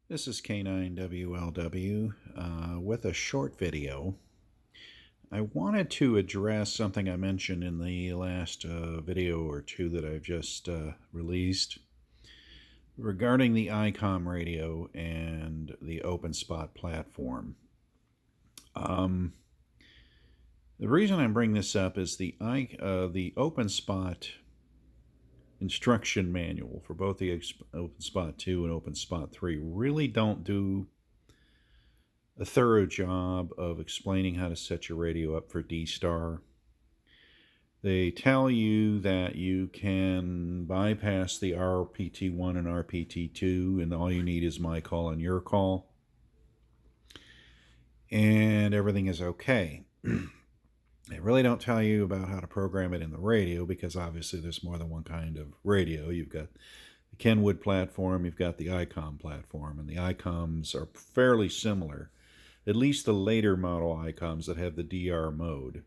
This is K9WLW with a short video. I wanted to address something I mentioned in the last video or two that I've just released regarding the Icom radio and the Openspot platform. The reason I bring this up is the Openspot instruction manual for both the Openspot 2 and Openspot 3 really don't do a thorough job of explaining how to set your radio up for D-Star. They tell you that you can bypass the RPT1 and RPT2 and all you need is my call and your call, and everything is okay. They really don't tell you about how to program it in the radio, because obviously there's more than one kind of radio. You've got the Kenwood platform, you've got the Icom platform, and the Icoms are fairly similar, at least the later model Icoms that have the DR mode.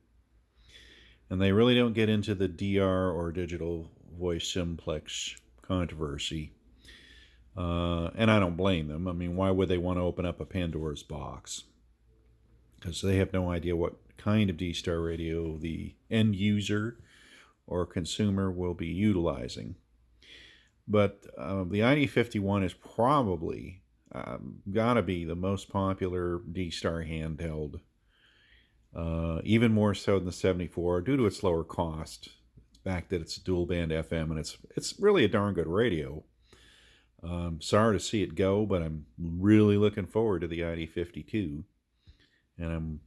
And they really don't get into the DR or digital voice simplex controversy. And I don't blame them. I mean, why would they want to open up a Pandora's box? Because they have no idea what kind of D-Star radio the end user or consumer will be utilizing. But the ID51 is probably got to be the most popular D-Star handheld, even more so than the 74 due to its lower cost, the fact that it's dual band FM, and it's really a darn good radio. Sorry to see it go, but I'm really looking forward to the ID52, and I'm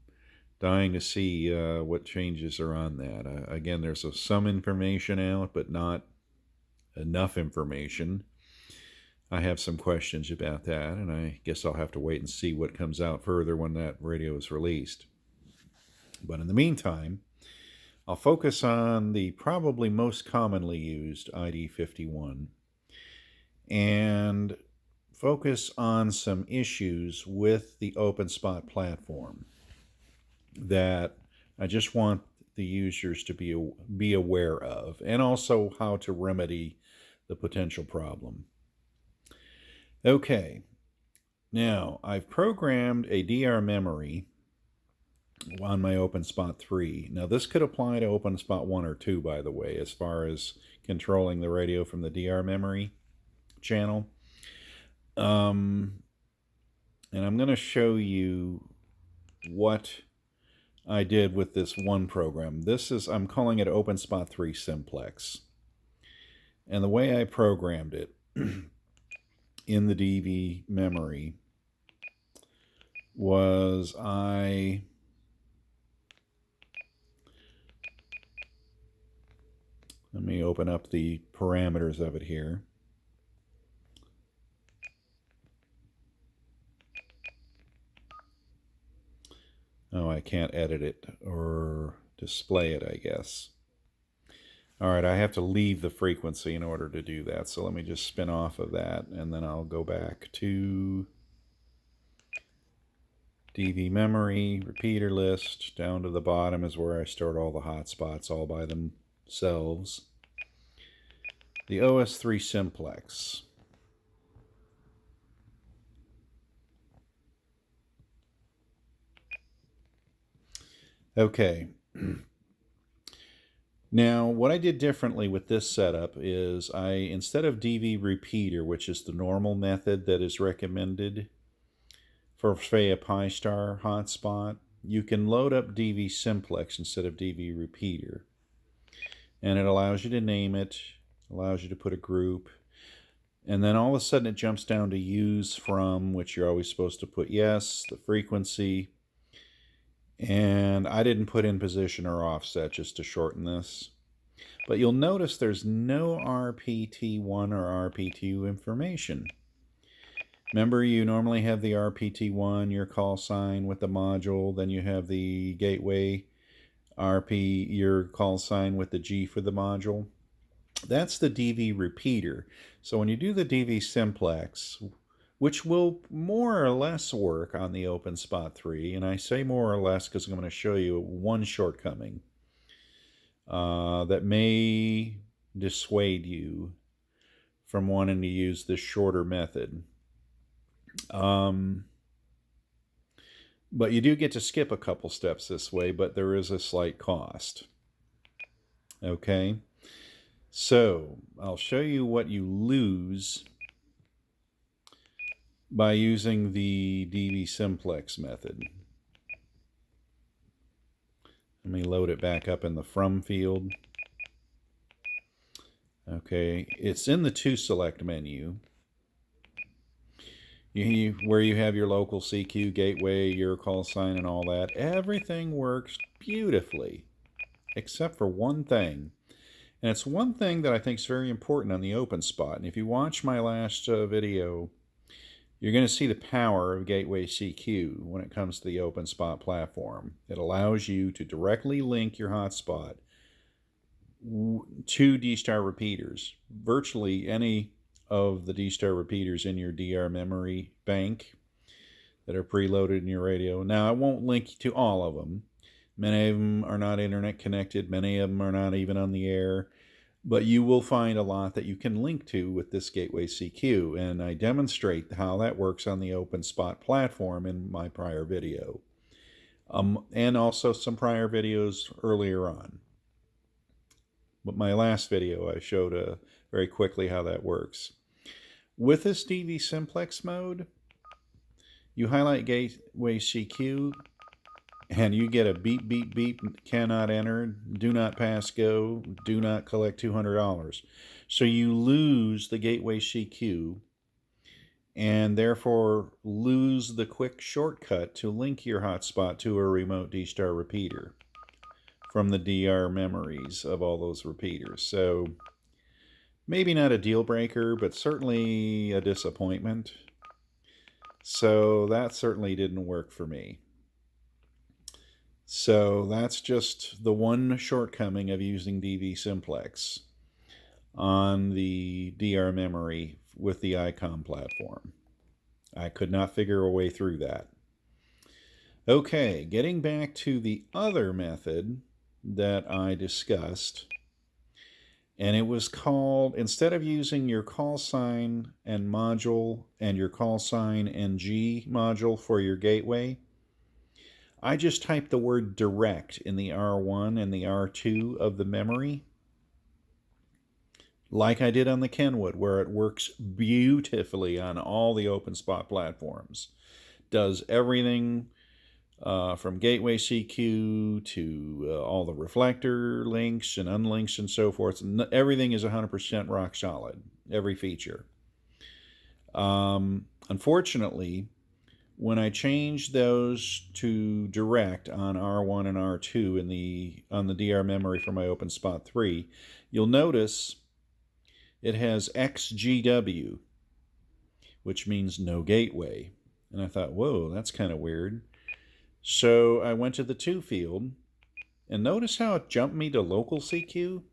dying to see what changes are on that. Again, there's some information out, but not enough information. I have some questions about that, and I guess I'll have to wait and see what comes out further when that radio is released. But in the meantime, I'll focus on the probably most commonly used ID51 and focus on some issues with the Openspot platform that I just want the users to be aware of, and also how to remedy the potential problem. Okay, now I've programmed a DR memory on my Openspot 3. Now this could apply to Openspot 1 or 2, by the way, as far as controlling the radio from the DR memory channel. And I'm going to show you what I did with this one program. I'm calling it Openspot 3 Simplex. And the way I programmed it in the DV memory was let me open up the parameters of it here. Oh, I can't edit it or display it, I guess. All right, I have to leave the frequency in order to do that. So let me just spin off of that, and then I'll go back to DV memory, repeater list. Down to the bottom is where I stored all the hotspots all by themselves. The OS3 Simplex. Okay. Now, what I did differently with this setup is instead of DV repeater, which is the normal method that is recommended for, say, a Pi-Star hotspot, you can load up DV simplex instead of DV repeater. And it allows you to name it, allows you to put a group, and then all of a sudden it jumps down to use from, which you're always supposed to put yes, the frequency, and I didn't put in position or offset just to shorten this. But you'll notice there's no RPT1 or RPT2 information. Remember, you normally have the RPT1, your call sign with the module, then you have the gateway RP, your call sign with the G for the module. That's the DV repeater. So when you do the DV simplex, which will more or less work on the Openspot 3, and I say more or less because I'm going to show you one shortcoming that may dissuade you from wanting to use this shorter method. Um, but you do get to skip a couple steps this way, but there is a slight cost. Okay, so I'll show you what you lose by using the DV simplex method. Let me load it back up in the from field. Okay, it's in the to select menu. Where you have your local CQ gateway, your call sign, and all that. Everything works beautifully, except for one thing. And it's one thing that I think is very important on the Openspot. And if you watch my last video, you're going to see the power of Gateway CQ when it comes to the Openspot platform. It allows you to directly link your hotspot to D-Star repeaters. Virtually any of the D-Star repeaters in your DR memory bank that are preloaded in your radio. Now, I won't link to all of them. Many of them are not internet connected. Many of them are not even on the air. But you will find a lot that you can link to with this Gateway CQ. And I demonstrate how that works on the Openspot platform in my prior video. And also some prior videos earlier on. But my last video, I showed very quickly how that works. With this DV simplex mode, you highlight Gateway CQ, and you get a beep, beep, beep, cannot enter, do not pass go, do not collect $200. So you lose the Gateway CQ, and therefore lose the quick shortcut to link your hotspot to a remote D-Star repeater from the DR memories of all those repeaters. So maybe not a deal breaker, but certainly a disappointment. So that certainly didn't work for me. So that's just the one shortcoming of using DV simplex on the DR memory with the Icom platform. I could not figure a way through that. Okay, getting back to the other method that I discussed, and it was called, instead of using your call sign and module and your call sign and G module for your gateway, I just typed the word direct in the R1 and the R2 of the memory, like I did on the Kenwood, where it works beautifully on all the Openspot platforms. Does everything from Gateway CQ to all the reflector links and unlinks and so forth. Everything is 100% rock solid, every feature. Unfortunately, when I changed those to direct on R1 and R2 on the DR memory for my Openspot 3, you'll notice it has XGW, which means no gateway. And I thought, whoa, that's kind of weird. So I went to the to field, and notice how it jumped me to local CQ?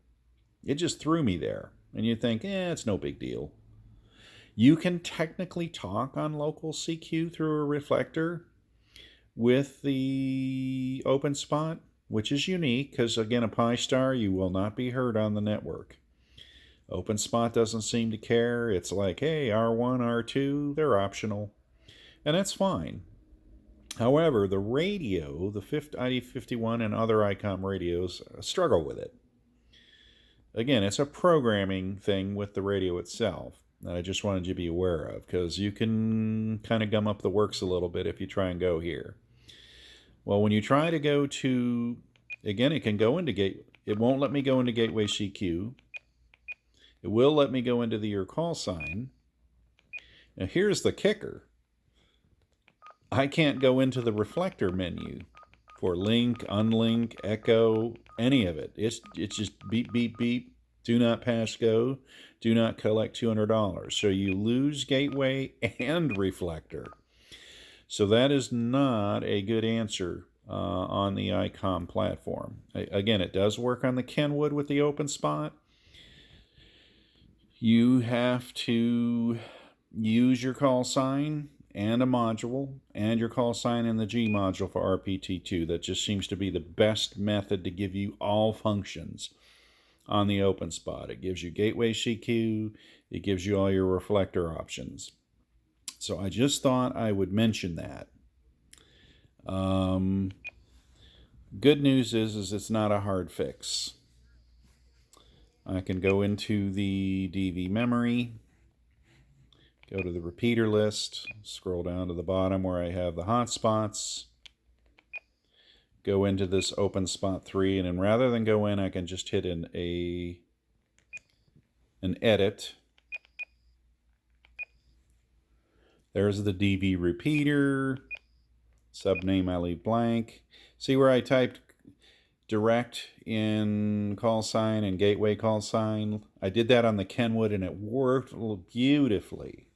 It just threw me there. And you think, it's no big deal. You can technically talk on local CQ through a reflector with the Openspot, which is unique because, again, a Pi Star, you will not be heard on the network. Openspot doesn't seem to care. It's like, hey, R1, R2, they're optional. And that's fine. However, the radio, the ID51 and other ICOM radios, struggle with it. Again, it's a programming thing with the radio itself that I just wanted you to be aware of, because you can kind of gum up the works a little bit if you try and go here. Well, when you try to go to, again, it can go into it won't let me go into Gateway CQ. It will let me go into your call sign. Now here's the kicker. I can't go into the reflector menu for link, unlink, echo, any of it. It's just beep, beep, beep, do not pass go, do not collect $200. So you lose gateway and reflector. So that is not a good answer on the Icom platform. Again, it does work on the Kenwood with the Openspot. You have to use your call sign and a module and your call sign and the G module for RPT2. That just seems to be the best method to give you all functions on the Openspot. It gives you gateway CQ, it gives you all your reflector options. So I just thought I would mention that. Good news is it's not a hard fix. I can go into the DV memory, go to the repeater list, scroll down to the bottom where I have the hotspots, go into this Openspot 3, and then rather than go in, I can just hit an edit. There's the DV repeater, subname I leave blank. See where I typed direct in call sign and gateway call sign? I did that on the Kenwood and it worked beautifully.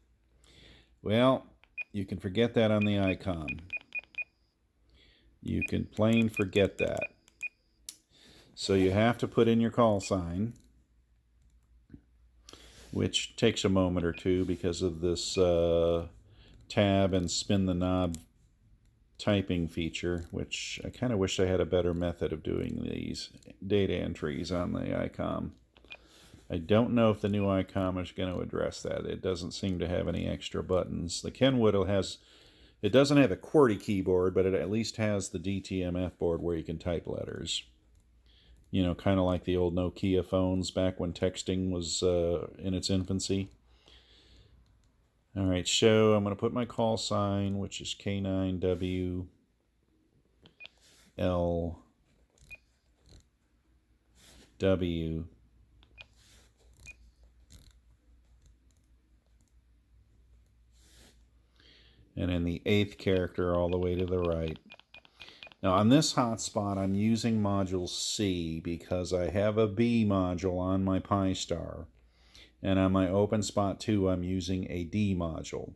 Well, you can forget that on the Icom. You can plain forget that. So you have to put in your call sign, which takes a moment or two because of this tab and spin the knob typing feature, which I kind of wish I had a better method of doing these data entries on the Icom. I don't know if the new Icom is going to address that. It doesn't seem to have any extra buttons. The Kenwood it doesn't have a QWERTY keyboard, but it at least has the DTMF board where you can type letters. You know, kind of like the old Nokia phones back when texting was in its infancy. All right, so I'm going to put my call sign, which is K9WLW. And in the 8th character all the way to the right. Now on this hotspot, I'm using module C because I have a B module on my Pi-Star. And on my Openspot 2, I'm using a D module.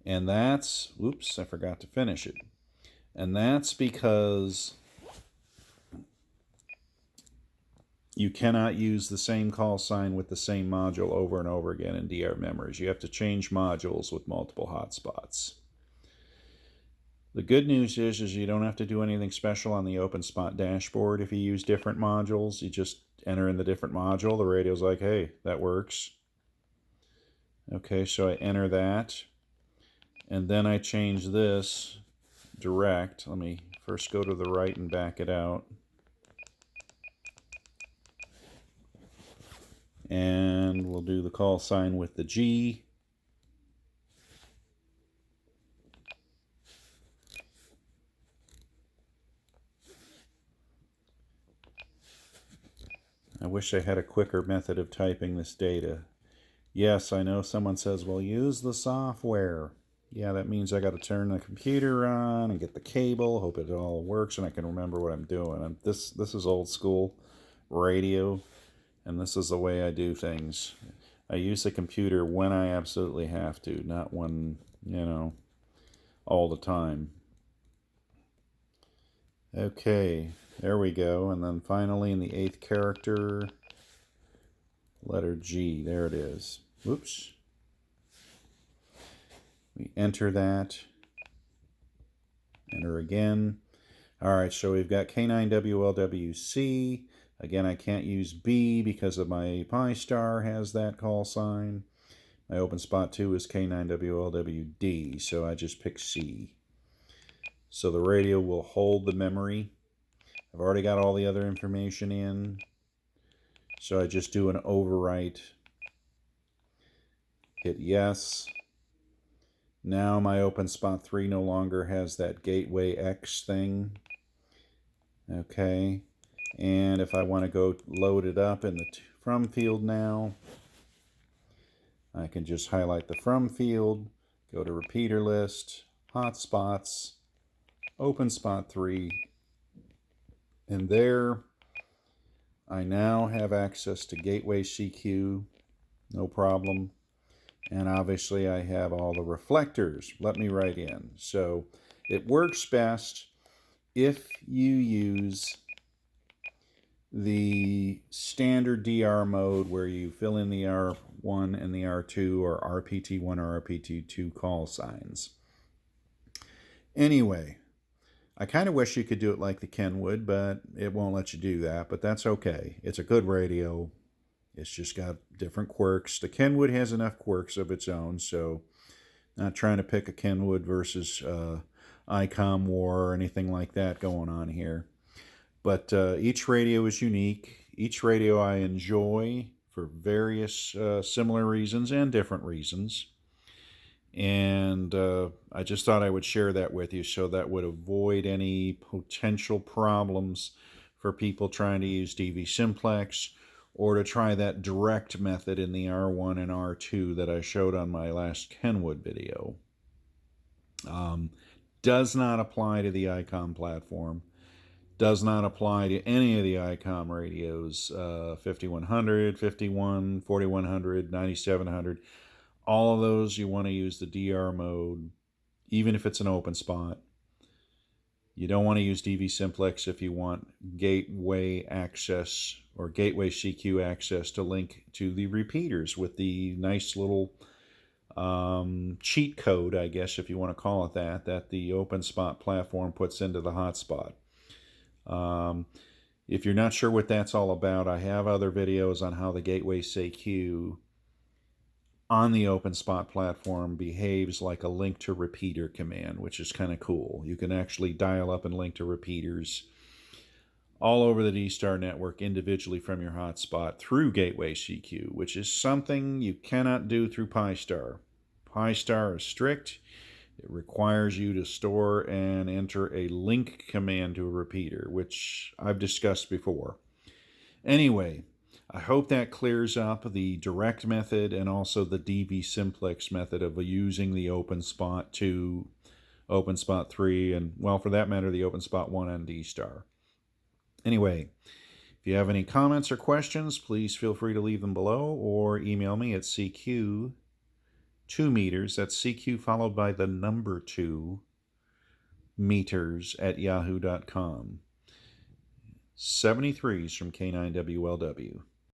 And that's, oops, I forgot to finish it. And that's because you cannot use the same call sign with the same module over and over again in DR memories. You have to change modules with multiple hotspots. The good news is you don't have to do anything special on the Openspot dashboard if you use different modules. You just enter in the different module. The radio's like, hey, that works. Okay, so I enter that. And then I change this direct. Let me first go to the right and back it out. And we'll do the call sign with the G. I wish I had a quicker method of typing this data. Yes, I know someone says, well, use the software. Yeah, that means I got to turn the computer on and get the cable, hope it all works, and I can remember what I'm doing. This is old school radio, and this is the way I do things. I use the computer when I absolutely have to, not when, you know, all the time. Okay, there we go. And then finally in the 8th character, letter G. There it is. Whoops. We enter that. Enter again. All right, so we've got K9WLWC. Again, I can't use B because of my Pi-Star has that call sign. My Openspot 2 is K9WLWD, so I just pick C. So the radio will hold the memory. I've already got all the other information in. So I just do an overwrite. Hit yes. Now my Openspot 3 no longer has that Gateway X thing. Okay. And if I want to go load it up in the from field now, I can just highlight the from field, go to repeater list, hotspots, Openspot 3, and there I now have access to Gateway CQ, no problem. And obviously I have all the reflectors. Let me write in. So it works best if you use the standard DR mode where you fill in the R1 and the R2 or RPT1 or RPT2 call signs. Anyway, I kind of wish you could do it like the Kenwood, but it won't let you do that, but that's okay. It's a good radio. It's just got different quirks. The Kenwood has enough quirks of its own, so Not trying to pick a Kenwood versus Icom war or anything like that going on here. But each radio is unique. Each radio I enjoy for various similar reasons and different reasons. And I just thought I would share that with you so that would avoid any potential problems for people trying to use DV simplex or to try that direct method in the R1 and R2 that I showed on my last Kenwood video. Does not apply to the Icom platform. Does not apply to any of the Icom radios, 5100, 51, 4100, 9700. All of those you want to use the DR mode, even if it's an open spot. You don't want to use DV simplex if you want gateway access or gateway CQ access to link to the repeaters with the nice little cheat code, I guess, if you want to call it that, that the Openspot platform puts into the hotspot. If you're not sure what that's all about, I have other videos on how the gateway CQ on the Openspot platform behaves like a link to repeater command, which is kind of cool. You can actually dial up and link to repeaters all over the D-Star network individually from your hotspot through gateway CQ, which is something you cannot do through Pi-Star. Pi-Star is strict. It requires you to store and enter a link command to a repeater, which I've discussed before. Anyway, I hope that clears up the direct method and also the DV simplex method of using the Openspot 2, Openspot 3, and, well, for that matter, the Openspot 1 on D-Star. Anyway, if you have any comments or questions, please feel free to leave them below or email me at CQ 2 meters, that's CQ followed by the number 2 meters at yahoo.com. 73s from K9WLW.